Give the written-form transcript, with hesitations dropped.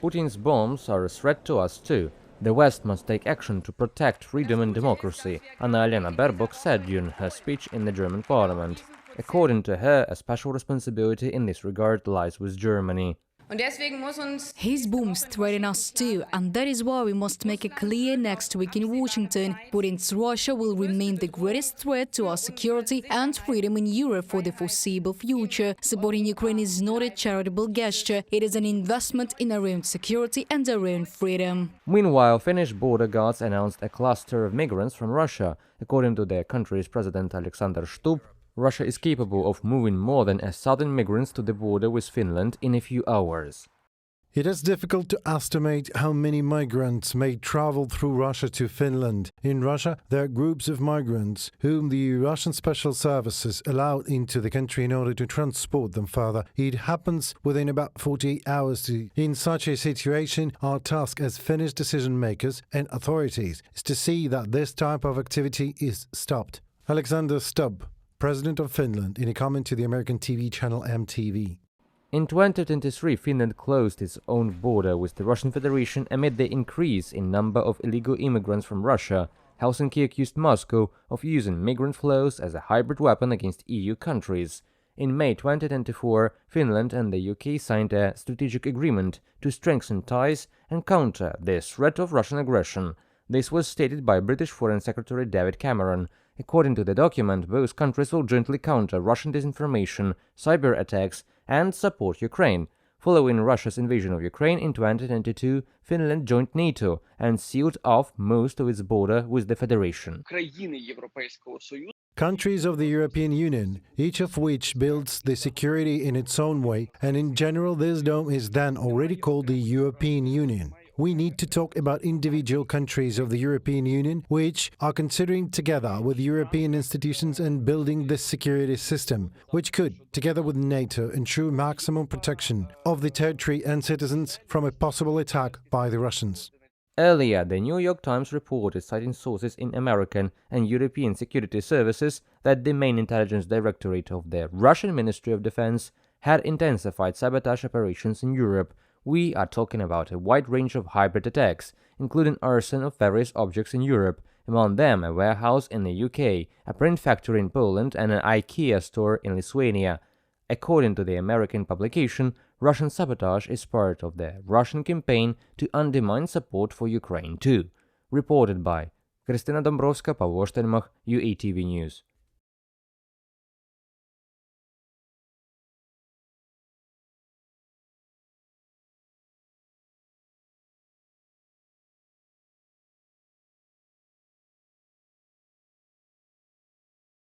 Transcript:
Putin's bombs are a threat to us too. The West must take action to protect freedom and democracy, Annalena Baerbock said during her speech in the German parliament. According to her, a special responsibility in this regard lies with Germany. His bombs threaten us too, and that is why we must make it clear next week in Washington. Putin's Russia will remain the greatest threat to our security and freedom in Europe for the foreseeable future. Supporting Ukraine is not a charitable gesture, it is an investment in our own security and our own freedom. Meanwhile, Finnish border guards announced a cluster of migrants from Russia. According to their country's president Alexander Stubb, Russia is capable of moving more than 1,000 migrants to the border with Finland in a few hours. It is difficult to estimate how many migrants may travel through Russia to Finland. In Russia, there are groups of migrants whom the Russian special services allow into the country in order to transport them further. It happens within about 48 hours. In such a situation, our task as Finnish decision makers and authorities is to see that this type of activity is stopped. Alexander Stubb, President of Finland, in a comment to the American TV channel MTV. In 2023, Finland closed its own border with the Russian Federation amid the increase in number of illegal immigrants from Russia. Helsinki accused Moscow of using migrant flows as a hybrid weapon against EU countries. In May 2024, Finland and the UK signed a strategic agreement to strengthen ties and counter the threat of Russian aggression. This was stated by British Foreign Secretary David Cameron. According to the document, both countries will jointly counter Russian disinformation, cyber attacks, and support Ukraine. Following Russia's invasion of Ukraine in 2022, Finland joined NATO and sealed off most of its border with the Federation. Countries of the European Union, each of which builds the security in its own way, and in general this dome is then already called the European Union. We need to talk about individual countries of the European Union which are considering together with European institutions and building this security system, which could, together with NATO, ensure maximum protection of the territory and citizens from a possible attack by the Russians. Earlier, the New York Times reported, citing sources in American and European security services, that the main intelligence directorate of the Russian Ministry of Defense had intensified sabotage operations in Europe. We are talking about a wide range of hybrid attacks, including arson of various objects in Europe, among them a warehouse in the UK, a print factory in Poland, and an IKEA store in Lithuania. According to the American publication, Russian sabotage is part of the Russian campaign to undermine support for Ukraine too. Reported by Krystyna Dąbrowska, Paweł Osztermach, UATV News.